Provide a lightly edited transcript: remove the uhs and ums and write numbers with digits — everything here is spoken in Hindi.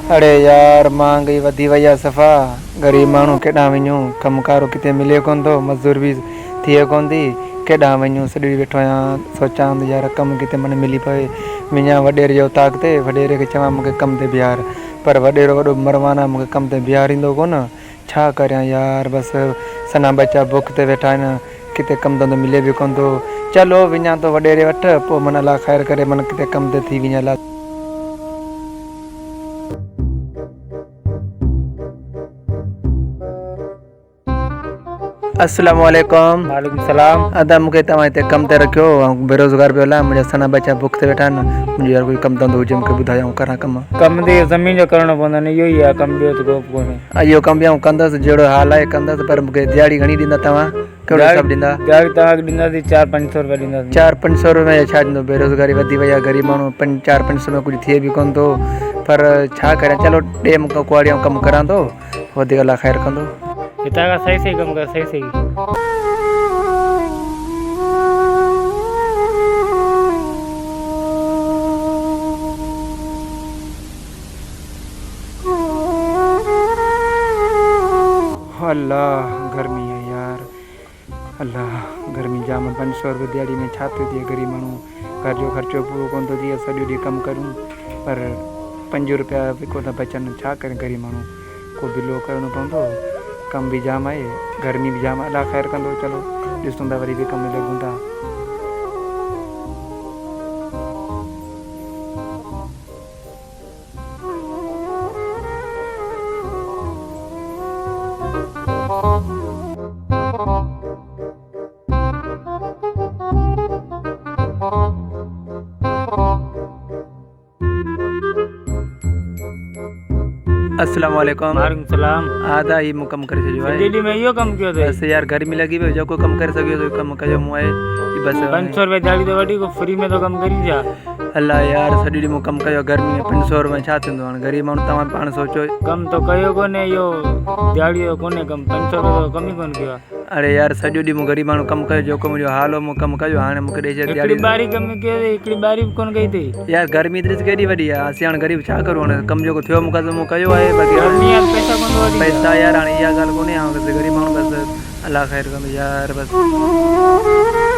अरे यार महंगाई वधी वई आहे सफ़ा। ग़रीब माण्हू केॾांहुं वञूं, कमकारो किथे मिले कोन थो, मज़दूर बि थिए कोन थी। केॾांहुं वञूं, सॼो ॾींहुं वेठो आहियां, सोचां थो यार कमु किथे मन मिली पए। वञा वॾेरे जो ताक़ ते, वॾेरे खे चवां मूंखे कम ते बीहार, पर वॾेरो वॾो मरवाना मूंखे कम ते बीहारींदो कोन। छा करियां यार, बसि सना बचा बुख ते वेठा आहिनि, किथे कमु धंधो मिले बि कोन थो। चलो वञा थो वॾेरे वटि, पोइ मन अलाह ख़ैरु करे, मन किथे कम ते थी वञा। अस्सलाम वालेकुम। वालेकुम सलाम। अदा मूंखे तव्हां हिते कम ते रखियो, ऐं बेरोज़गार पियो हलां, मुंहिंजा सना बचा बुख ते वेठा आहिनि। मुंहिंजो यार कोई कमु धंधो हुजे मूंखे ॿुधायो, करां कमु। कम ते ज़मीन जो करणो पवंदो न, इहो ई आहे कमु, ॿियो त को बि कोन्हे। इहो कमु बि कंदुसि, जहिड़ो हाल आहे कंदुसि, पर मूंखे दिहाड़ी घणी ॾींदा तव्हां? कहिड़ो हिसाबु ॾींदा? दिहाड़ी तव्हांखे ॾींदासीं 400-500 रुपया ॾींदासीं। 400-500 रुपया छा ॾींदो? बेरोज़गारी वधी वई आहे, ग़रीब माण्हू 400-500 में कुझु थिए बि कोन थो, पर छा करियां। चलो ॾे मूंखे कुआड़िया कमु करां थो, वधीक अलाह ख़ैरु कंदो। हितां खां सही कमु कर, सही। अल्लाह गर्मी है यार, अल्लाह गर्मी जाम। 500 रुपये दिहाड़ी में छा थो थिए? ग़रीब माण्हू घर जो ख़र्चो पूरो कोन थो थिए, सॼो ॾींहुं कमु करूं पर 5 रुपया बि कोन था बचनि। छा करे ग़रीब माण्हू, को बिलो करिणो पवंदो, कमु बि जाम आहे, गर्मी बि जाम आहे। अलाह ख़ैरु कंदो, चलो ॾिसूं था, वरी बि कमु लॻूं था। अस्सलाम वालेकुम। वालेकुम सलाम। आधा ही मूं कमु करे छॾियो आहे। दिल्ली में इहो कमु कयो अथई? बसि यार गर्मी लॻी पई, जेको कमु करे सघियो तो कमु कयो मूं आहे। बसि 500 रुपया दिहाड़ी त वठी, को फ्री में तो कमु करी छा? अल्लाह यार सॼो ॾींहुं मूं कमु कयो, गर्मी में 500 रुपये छा थींदो? हाणे ग़रीब माण्हू तव्हां पाण सोचो। कमु तो कयो कोन्हे, इहो दिहाड़ी जो कोन्हे कमु, 500 रुपया कम ई कोन कयो आहे। अरे यार सॼो ॾींहुं मूं ग़रीब माण्हू कमु कयो, जेको मुंहिंजो हाल हो मूं कमु कयो, हाणे मूंखे ॾेई छॾ हिकिड़ी बारी कमु कयो, हिकिड़ी बारी बि कोन कई अथई। यार गर्मी ॾिस केॾी वॾी आहे, असीं हाणे ग़रीब छा करूं? हाणे कमु जेको थियो मूंखां मूं कयो आहे, बाक़ी पैसा यार हाणे इहा ॻाल्हि कोन्हे। बसि ग़रीब माण्हू, बसि अलाह ख़ैरु कंदो यार, बसि।